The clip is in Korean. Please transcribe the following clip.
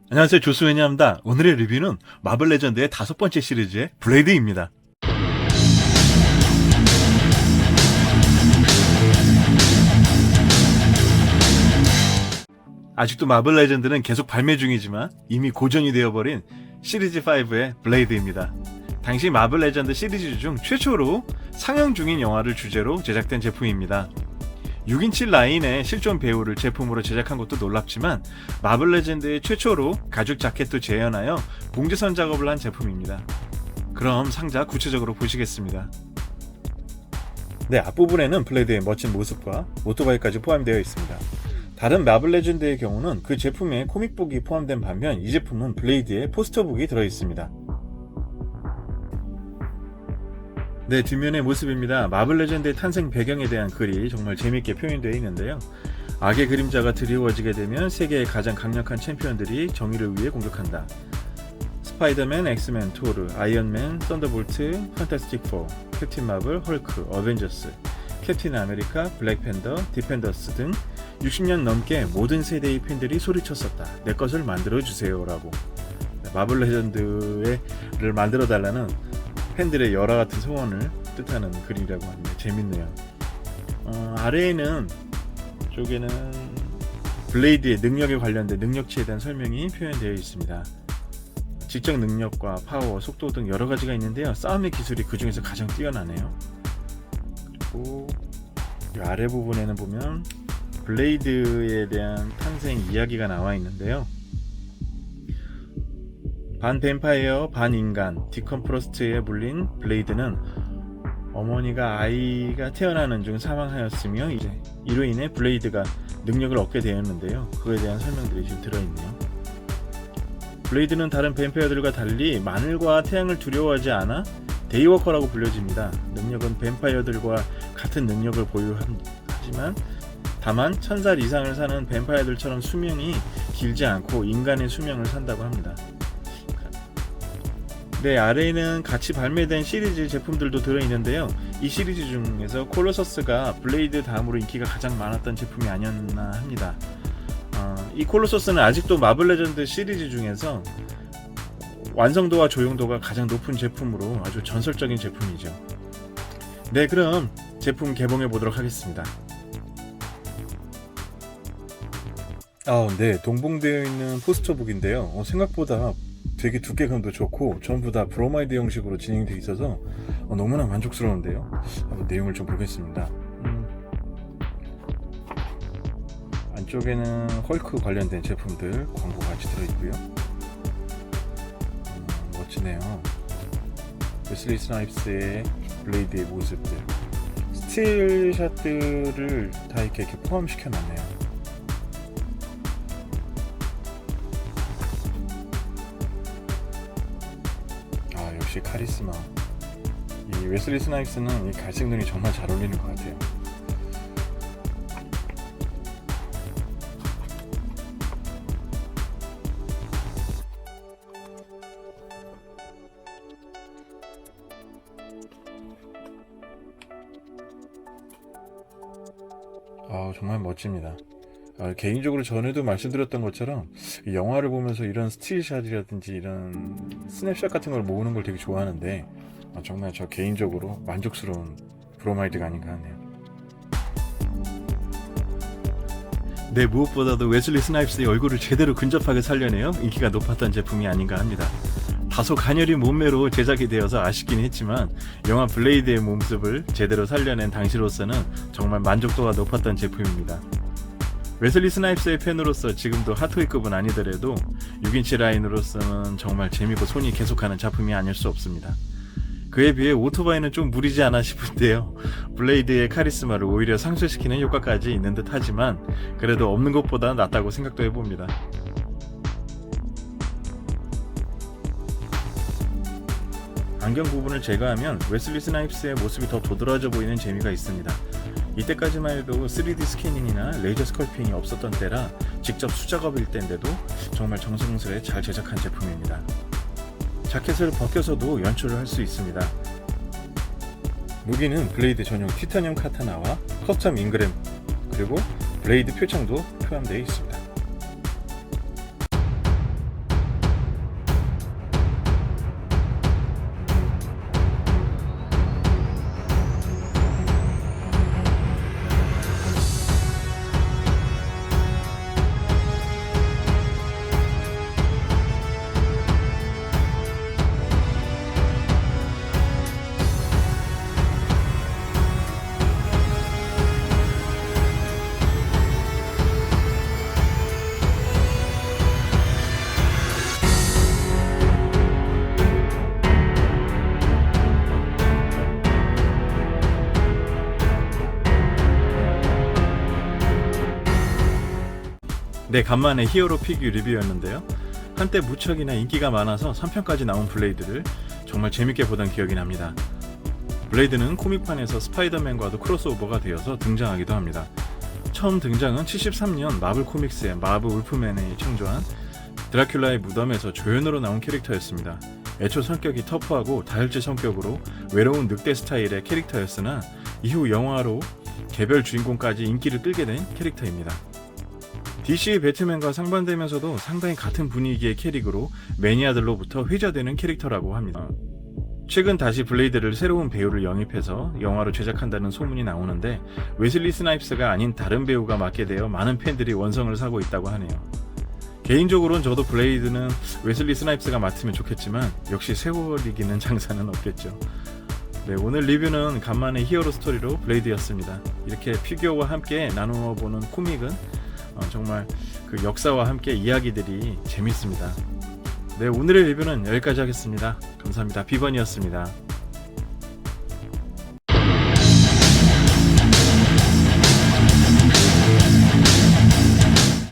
안녕하세요, 조수회냐입니다. 오늘의 리뷰는 마블 레전드의 5번째 시리즈의 블레이드입니다. 아직도 마블 레전드는 계속 발매 중이지만 이미 고전이 되어버린 시리즈 5의 블레이드입니다. 당시 마블 레전드 시리즈 중 최초로 상영 중인 영화를 주제로 제작된 제품입니다. 6인치 라인의 실존 배우를 제품으로 제작한 것도 놀랍지만 마블 레전드의 최초로 가죽 자켓도 재현하여 봉제선 작업을 한 제품입니다. 그럼 상자 구체적으로 보시겠습니다. 네, 앞부분에는 블레이드의 멋진 모습과 오토바이까지 포함되어 있습니다. 다른 마블 레전드의 경우는 그 제품에 코믹북이 포함된 반면 이 제품은 블레이드의 포스터북이 들어있습니다. 네, 뒷면의 모습입니다. 마블 레전드의 탄생 배경에 대한 글이 정말 재밌게 표현되어 있는데요. 악의 그림자가 드리워지게 되면 세계의 가장 강력한 챔피언들이 정의를 위해 공격한다. 스파이더맨, 엑스맨, 토르, 아이언맨, 썬더볼트, 판타스틱 4, 캡틴 마블, 헐크, 어벤져스, 캡틴 아메리카, 블랙팬더, 디펜더스 등 60년 넘게 모든 세대의 팬들이 소리쳤었다. 내 것을 만들어주세요 라고. 마블 레전드를 만들어달라는 팬들의 열화 같은 소원을 뜻하는 글이라고 합니다. 재밌네요. 아래에는 쪽에는 블레이드의 능력에 관련된 능력치에 대한 설명이 표현되어 있습니다. 지적 능력과 파워, 속도 등 여러 가지가 있는데요. 싸움의 기술이 그 중에서 가장 뛰어나네요. 그리고 이 아래 부분에는 보면 블레이드에 대한 탄생 이야기가 나와 있는데요. 반 뱀파이어, 반 인간, 디컴프로스트에 물린 블레이드는 어머니가 아이가 태어나는 중 사망하였으며 이로 인해 블레이드가 능력을 얻게 되었는데요. 그에 대한 설명들이 지금 들어있네요. 블레이드는 다른 뱀파이어들과 달리 마늘과 태양을 두려워하지 않아 데이워커라고 불려집니다. 능력은 뱀파이어들과 같은 능력을 보유하지만 다만 1000살 이상을 사는 뱀파이어들처럼 수명이 길지 않고 인간의 수명을 산다고 합니다. 네, 아래에는 같이 발매된 시리즈 제품들도 들어있는데요. 이 시리즈 중에서 콜로서스가 블레이드 다음으로 인기가 가장 많았던 제품이 아니었나 합니다. 이 콜로서스는 아직도 마블 레전드 시리즈 중에서 완성도와 조용도가 가장 높은 제품으로 아주 전설적인 제품이죠. 네, 그럼 제품 개봉해 보도록 하겠습니다. 네, 동봉되어 있는 포스터북인데요. 생각보다 되게 두께감도 좋고 전부 다 브로마이드 형식으로 진행되어 있어서 너무나 만족스러운데요. 한번 내용을 좀 보겠습니다. 안쪽에는 헐크 관련된 제품들 광고 같이 들어있고요. 멋지네요. 웨슬리 스나이프스의 블레이드의 모습들, 스틸샷들을 다 이렇게 포함시켜 놨네요. 역시 카리스마. 이 웨슬리 스나이프스는 이 갈색 눈이 정말 잘 어울리는 것 같아요. 정말 멋집니다. 개인적으로 전에도 말씀드렸던 것처럼 이 영화를 보면서 이런 스틸샷이라든지 이런 스냅샷 같은 걸 모으는 걸 되게 좋아하는데 정말 저 개인적으로 만족스러운 브로마이드가 아닌가 하네요. 네, 무엇보다도 웨슬리 스나이프스의 얼굴을 제대로 근접하게 살려내어 인기가 높았던 제품이 아닌가 합니다. 다소 가녀린 몸매로 제작이 되어서 아쉽긴 했지만 영화 블레이드의 모습을 제대로 살려낸 당시로서는 정말 만족도가 높았던 제품입니다. 웨슬리 스나이프스의 팬으로서 지금도 핫토이급은 아니더라도 6인치 라인으로서는 정말 재미있고 손이 계속가는 작품이 아닐 수 없습니다. 그에 비해 오토바이는 좀 무리지 않아 싶은데요. 블레이드의 카리스마를 오히려 상쇄시키는 효과까지 있는 듯 하지만 그래도 없는 것보다 낫다고 생각도 해봅니다. 안경 부분을 제거하면 웨슬리 스나이프스의 모습이 더 도드라져 보이는 재미가 있습니다. 이때까지만 해도 3D 스캐닝이나 레이저 스컬핑이 없었던 때라 직접 수작업일 때인데도 정말 정성스레 잘 제작한 제품입니다. 자켓을 벗겨서도 연출을 할 수 있습니다. 무기는 블레이드 전용 티타늄 카타나와 커스텀 잉그램 그리고 블레이드 표창도 포함되어 있습니다. 네, 간만에 히어로 피규어 리뷰였는데요. 한때 무척이나 인기가 많아서 3편까지 나온 블레이드를 정말 재밌게 보던 기억이 납니다. 블레이드는 코믹판에서 스파이더맨과도 크로스오버가 되어서 등장하기도 합니다. 처음 등장은 73년 마블 코믹스의 마블 울프맨이 창조한 드라큘라의 무덤에서 조연으로 나온 캐릭터였습니다. 애초 성격이 터프하고 다혈질 성격으로 외로운 늑대 스타일의 캐릭터였으나 이후 영화로 개별 주인공까지 인기를 끌게 된 캐릭터입니다. DC의 배트맨과 상반되면서도 상당히 같은 분위기의 캐릭으로 매니아들로부터 회자되는 캐릭터라고 합니다. 최근 다시 블레이드를 새로운 배우를 영입해서 영화로 제작한다는 소문이 나오는데 웨슬리 스나이프스가 아닌 다른 배우가 맡게 되어 많은 팬들이 원성을 사고 있다고 하네요. 개인적으로는 저도 블레이드는 웨슬리 스나이프스가 맡으면 좋겠지만 역시 세월이기는 장사는 없겠죠. 네, 오늘 리뷰는 간만에 히어로 스토리로 블레이드였습니다. 이렇게 피규어와 함께 나누어 보는 코믹은 정말 그 역사와 함께 이야기들이 재밌습니다. 네, 오늘의 리뷰는 여기까지 하겠습니다. 감사합니다. 비번이었습니다.